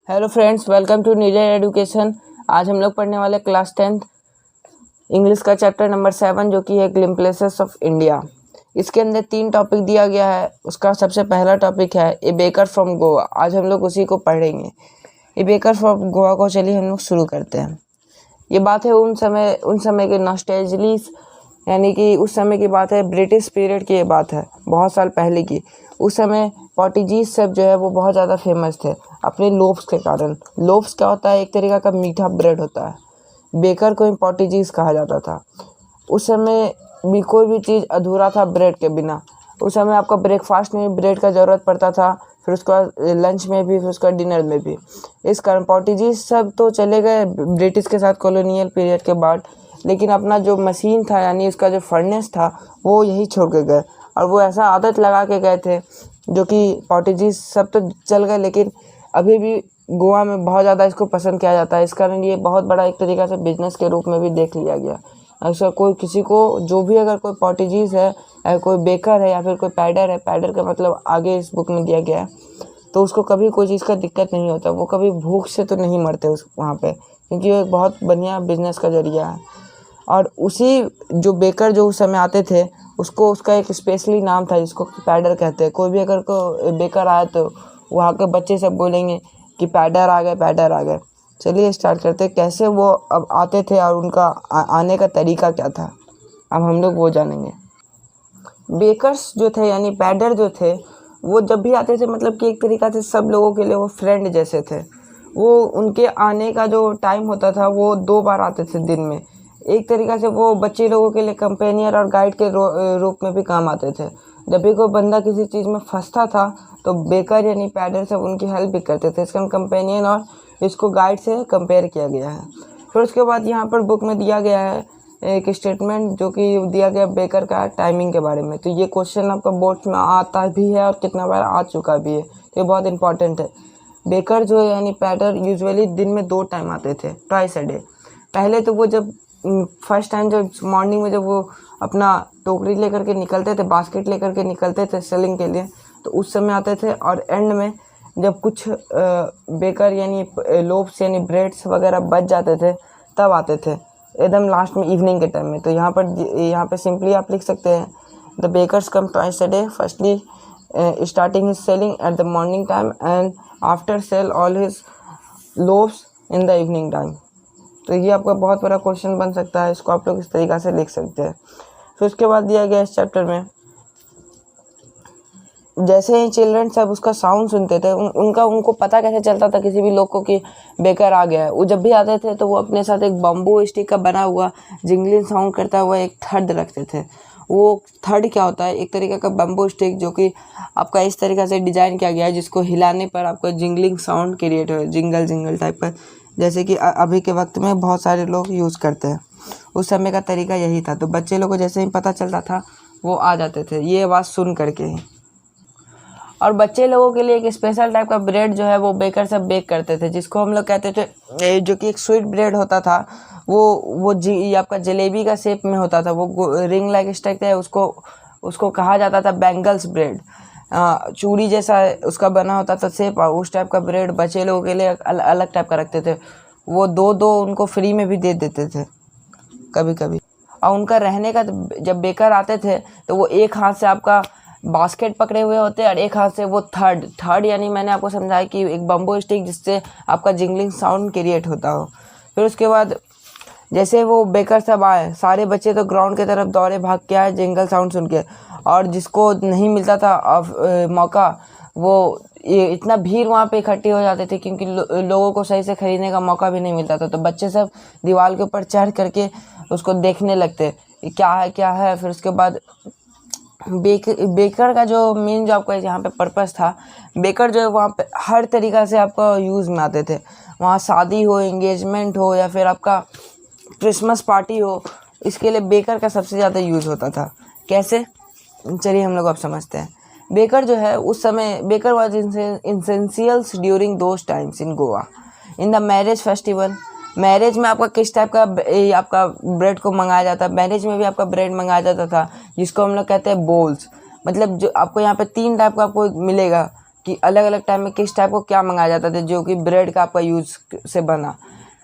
Hello friends, welcome to Neelar education. आज हम लोग पढ़ने वाले क्लास 10th इंग्लिश का चैप्टर नंबर 7 जो कि है ग्लिम प्लेसेस ऑफ इंडिया। इसके अंदर 3 टॉपिक दिया गया है। उसका सबसे पहला टॉपिक है ए बेकर फ्रॉम गोवा। आज हम लोग उसी को पढ़ेंगे। ए बेकर फ्रॉम गोवा को चलिए हम लोग शुरू करते हैं। ये बात है उन समय के नॉस्टैल्जियास, यानी कि उस समय की बात है, ब्रिटिश पीरियड की ये बात है, बहुत साल पहले की। उस समय पोर्टुगीज सब जो है वो बहुत ज़्यादा फेमस थे अपने लोफ्स के कारण। लोफ्स क्या होता है? एक तरीका का मीठा ब्रेड होता है। बेकर को पोर्टुगीज कहा जाता था। उस समय भी कोई भी चीज़ अधूरा था ब्रेड के बिना। उस समय आपका ब्रेकफास्ट में भी ब्रेड का ज़रूरत पड़ता था, फिर उसके बाद लंच में भी, फिर उसका डिनर में भी। इस कारण पोर्टुगीज सब तो चले गए ब्रिटिश के साथ कॉलोनियल पीरियड के बाद, लेकिन अपना जो मशीन था यानी उसका जो फर्नेस था वो यही छोड़ के गए। और वो ऐसा आदत लगा के गए थे जो कि पोर्टुगीज सब तो चल गए, लेकिन अभी भी गोवा में बहुत ज़्यादा इसको पसंद किया जाता है। इस कारण ये बहुत बड़ा एक तरीक़ा से बिजनेस के रूप में भी देख लिया गया। अक्सर कोई किसी को जो भी, अगर कोई पोर्टुगीज़ है या कोई बेकर है या फिर कोई पैडर है, पैडर का मतलब आगे इस बुक में दिया गया है, तो उसको कभी कोई चीज़ का दिक्कत नहीं होता। वो कभी भूख से तो नहीं मरते उस वहाँ पे, क्योंकि वो एक बहुत बढ़िया बिजनेस का जरिया है। और उसी जो बेकर जो उस समय आते थे उसको, उसका एक स्पेशली नाम था जिसको पैडर कहते हैं। कोई भी अगर को बेकर आया तो वहाँ के बच्चे सब बोलेंगे कि पैडर आ गए, पैडर आ गए। चलिए स्टार्ट करते हैं कैसे वो अब आते थे और उनका आने का तरीका क्या था, अब हम लोग वो जानेंगे। बेकर्स जो थे यानी पैडर जो थे, वो जब भी आते थे मतलब कि एक तरीक़ा से सब लोगों के लिए वो फ्रेंड जैसे थे। वो उनके आने का जो टाइम होता था वो 2 बार आते थे दिन में। एक तरीक़ा से वो बच्चे लोगों के लिए कंपेनियर और गाइड के रूप में भी काम आते थे। जब भी कोई बंदा किसी चीज़ में फंसता था तो बेकर यानी पैडर सब उनकी हेल्प भी करते थे। इसका कंपेनियन और इसको गाइड से कंपेयर किया गया है। फिर उसके बाद यहाँ पर बुक में दिया गया है एक स्टेटमेंट जो कि दिया गया बेकर का टाइमिंग के बारे में। तो ये क्वेश्चन आपका बोर्ड में आता भी है और कितना बार आ चुका भी है, तो ये बहुत इंपॉर्टेंट है। बेकर जो है यानी पैडर यूजुअली दिन में 2 टाइम आते थे, ट्वाइस अ डे। पहले तो वो जब फर्स्ट टाइम जब मॉर्निंग में जब वो अपना टोकरी लेकर के निकलते थे, बास्केट लेकर के निकलते थे सेलिंग के लिए, तो उस समय आते थे। और एंड में जब कुछ बेकर यानी लोफ्स यानी ब्रेड्स वगैरह बच जाते थे तब आते थे, एकदम लास्ट में इवनिंग के टाइम में। तो यहाँ पर सिंपली आप लिख सकते हैं the bakers come twice a day, firstly starting his selling at the morning time and after sell all his loafs in the evening time. तो ये आपका बहुत बड़ा क्वेश्चन बन सकता है, इसको आप लोग इस तरीक़ा से लिख सकते हैं। फिर उसके बाद दिया गया इस चैप्टर में, जैसे ही चिल्ड्रन सब उसका साउंड सुनते थे उनको पता कैसे चलता था किसी भी लोग को कि बेकर आ गया है। वो जब भी आते थे तो वो अपने साथ एक बम्बू स्टिक का बना हुआ जिंगलिंग साउंड करता हुआ एक थर्ड रखते थे। वो थर्ड क्या होता है? एक तरीके का बम्बू स्टिक जो कि आपका इस तरीक़े से डिज़ाइन किया गया है जिसको हिलाने पर आपका जिंगलिंग साउंड क्रिएट हो, जिंगल जिंगल टाइप का, जैसे कि अभी के वक्त में बहुत सारे लोग यूज़ करते हैं। उस समय का तरीका यही था। तो बच्चे लोगों को जैसे ही पता चलता था वो आ जाते थे ये आवाज़ सुन करके ही। और बच्चे लोगों के लिए एक स्पेशल टाइप का ब्रेड जो है वो बेकर से बेक करते थे, जिसको हम लोग कहते थे, जो कि एक स्वीट ब्रेड होता था। वो आपका जलेबी का शेप में होता था, वो रिंग लाइक स्ट्रक्चर है, उसको कहा जाता था बैंगल्स ब्रेड। चूड़ी जैसा उसका बना होता था शेप, और उस टाइप का ब्रेड बच्चे लोगों के लिए अलग टाइप का रखते थे। वो दो उनको फ्री में भी दे देते थे कभी कभी। और उनका रहने का, जब बेकर आते थे तो वो एक हाथ से आपका बास्केट पकड़े हुए होते और एक हाथ से वो थर्ड यानी मैंने आपको समझाया कि एक बम्बो स्टिक जिससे आपका जिंगलिंग साउंड क्रिएट होता हो। फिर उसके बाद जैसे वो बेकर सब आए, सारे बच्चे तो ग्राउंड की तरफ दौड़े भाग के आए जिंगल साउंड सुन के। और जिसको नहीं मिलता था मौका, वो ये इतना भीड़ वहाँ पे इकट्ठी हो जाते थे क्योंकि लोगों को सही से खरीदने का मौका भी नहीं मिलता था। तो बच्चे सब दीवार के ऊपर चढ़ करके उसको देखने लगते क्या है। फिर उसके बाद बेकर का जो मेन जो आपका यहाँ पे पर्पस था, बेकर जो है वहाँ पे हर तरीक़ा से आपका यूज़ में आते थे। वहाँ शादी हो, एंगेजमेंट हो या फिर आपका क्रिसमस पार्टी हो, इसके लिए बेकर का सबसे ज़्यादा यूज़ होता था। कैसे? चलिए हम लोग अब समझते हैं। बेकर जो है उस समय, baker was essentials during those times in Goa in the marriage festival. Marriage में आपका किस टाइप का आपका ब्रेड को मंगाया जाता है? मैरिज में भी आपका ब्रेड मंगाया जाता था जिसको हम लोग कहते हैं बोल्स। मतलब जो आपको यहाँ पे 3 टाइप का आपको मिलेगा, कि अलग अलग टाइम में किस टाइप को क्या मंगाया जाता था जो कि ब्रेड का आपका यूज़ से बना।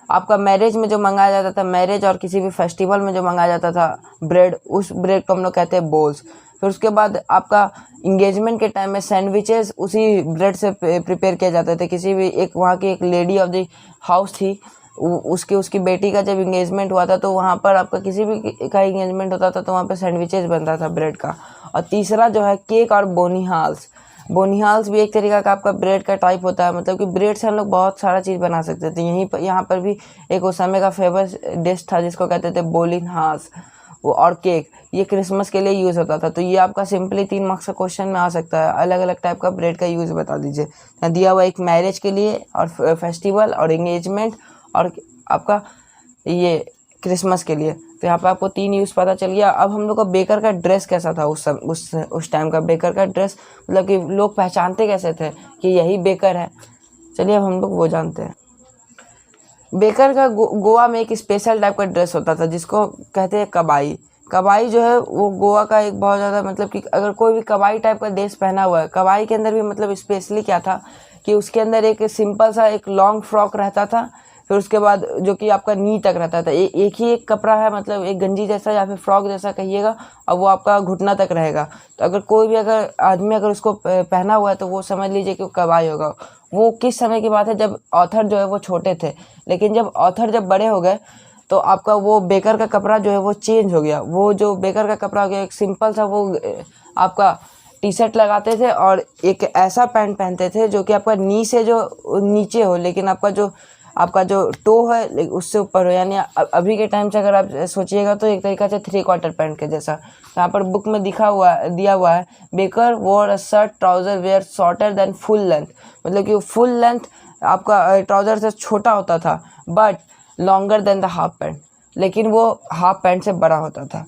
आपका मैरिज में जो मंगाया जाता था, मैरिज और किसी भी फेस्टिवल में जो मंगाया जाता था ब्रेड, उस ब्रेड को हम लोग कहते हैं बोल्स। फिर उसके बाद आपका इंगेजमेंट के टाइम में सैंडविचेस उसी ब्रेड से प्रिपेयर किए जाते थे। किसी भी एक वहाँ की एक लेडी ऑफ द हाउस थी, उसकी बेटी का जब इंगेजमेंट हुआ था तो वहाँ पर आपका किसी भी का इंगेजमेंट होता था तो वहाँ पर सैंडविचेस बनता था ब्रेड का। और तीसरा जो है केक और बोनिहाल्स। बोनिहाल्स भी एक तरीका का आपका ब्रेड का टाइप होता है, मतलब कि ब्रेड से हम लोग बहुत सारा चीज़ बना सकते थे। यहाँ पर भी एक उस समय का फेमस डिश था जिसको कहते थे बोलिनहास। वो और केक ये क्रिसमस के लिए यूज़ होता था। तो ये आपका सिंपली 3 मार्क्स का क्वेश्चन में आ सकता है। अलग अलग टाइप का ब्रेड का यूज़ बता दीजिए। यहाँ दिया हुआ एक मैरिज के लिए और फेस्टिवल और एंगेजमेंट और आपका ये क्रिसमस के लिए। तो यहाँ पे आपको 3 यूज़ पता चल गया। अब हम लोग का बेकर का ड्रेस कैसा था उस टाइम का बेकर का ड्रेस, मतलब कि लोग पहचानते कैसे थे कि यही बेकर है। चलिए अब हम लोग वो जानते हैं। बेकर का गोवा में एक स्पेशल टाइप का ड्रेस होता था जिसको कहते हैं कबाई। कबाई जो है वो गोवा का एक बहुत ज़्यादा, मतलब कि अगर कोई भी कबाई टाइप का ड्रेस पहना हुआ है, कबाई के अंदर भी मतलब स्पेशली क्या था कि उसके अंदर एक सिंपल सा एक लॉन्ग फ्रॉक रहता था। फिर उसके बाद जो कि आपका नी तक रहता था। एक ही एक कपड़ा है, मतलब एक गंजी जैसा या फिर फ्रॉक जैसा कहिएगा, और वो आपका घुटना तक रहेगा। तो अगर कोई भी अगर आदमी अगर उसको पहना हुआ है तो वो समझ लीजिए कि वो कबाई होगा। वो किस समय की बात है, जब ऑथर जो है वो छोटे थे, लेकिन जब ऑथर जब बड़े हो गए तो आपका वो बेकर का कपड़ा जो है वो चेंज हो गया। वो जो बेकर का कपड़ा हो गया एक सिंपल सा वो आपका टी शर्ट लगाते थे और एक ऐसा पैंट पहनते थे जो कि आपका नी से जो नीचे हो, लेकिन आपका जो टो है उससे ऊपर हो। यानी अभी के टाइम से अगर आप सोचिएगा तो एक तरीका से 3/4 पैंट के जैसा। यहाँ पर बुक में दिया हुआ है baker wore a shirt trouser were shorter than full length, मतलब कि फुल लेंथ आपका ट्राउजर से छोटा होता था but longer than the half pant, लेकिन वो हाफ पैंट से बड़ा होता था।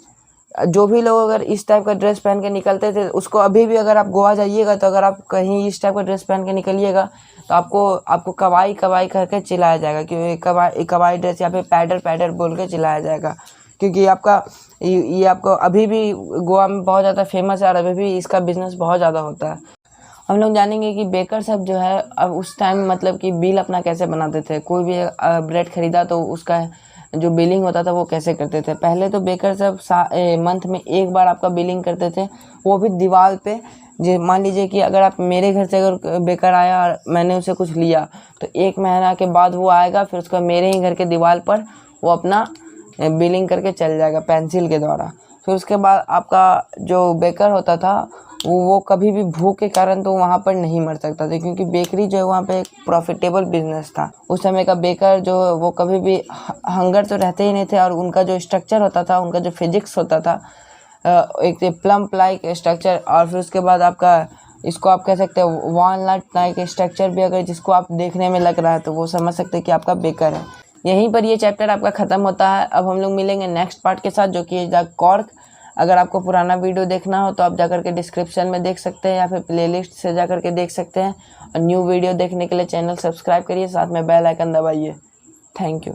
जो भी लोग अगर इस टाइप का ड्रेस पहन के निकलते थे उसको अभी भी अगर आप गोवा जाइएगा तो अगर आप कहीं इस टाइप का ड्रेस पहन के निकलिएगा तो आपको कबाई कबाई करके चिल्लाया जाएगा, क्योंकि कबाई ड्रेस या फिर पैडर बोल के चिल्लाया जाएगा। क्योंकि ये आपको अभी भी गोवा में बहुत ज़्यादा फेमस है और अभी भी इसका बिजनेस बहुत ज़्यादा होता है। हम लोग जानेंगे कि बेकर सब जो है अब उस टाइम मतलब कि बिल अपना कैसे बनाते थे। कोई भी ब्रेड खरीदा तो उसका जो बिलिंग होता था वो कैसे करते थे। पहले तो बेकर सब मंथ में एक बार आपका बिलिंग करते थे, वो भी दीवार पे। जो मान लीजिए कि अगर आप मेरे घर से अगर बेकर आया और मैंने उसे कुछ लिया तो 1 महीना के बाद वो आएगा, फिर उसका मेरे ही घर के दीवार पर वो अपना बिलिंग करके चल जाएगा पेंसिल के द्वारा। फिर उसके बाद आपका जो बेकर होता था वो कभी भी भूख के कारण तो वहाँ पर नहीं मर सकता था, क्योंकि बेकरी जो है वहाँ पे एक प्रॉफिटेबल बिजनेस था। उस समय का बेकर जो वो कभी भी हंगर तो रहते ही नहीं थे, और उनका जो स्ट्रक्चर होता था, उनका जो फिजिक्स होता था एक प्लम्प लाइक स्ट्रक्चर, और फिर उसके बाद आपका इसको आप कह सकते हैं वॉलनट लाइक स्ट्रक्चर भी अगर जिसको आप देखने में लग रहा है तो वो समझ सकते हैं कि आपका बेकर है। यहीं पर ये चैप्टर आपका ख़त्म होता है। अब हम लोग मिलेंगे नेक्स्ट पार्ट के साथ जो कि द कॉर्क। अगर आपको पुराना वीडियो देखना हो तो आप जाकर के डिस्क्रिप्शन में देख सकते हैं या फिर प्लेलिस्ट से जाकर के देख सकते हैं। और न्यू वीडियो देखने के लिए चैनल सब्सक्राइब करिए, साथ में बेल आइकन दबाइए। Thank you.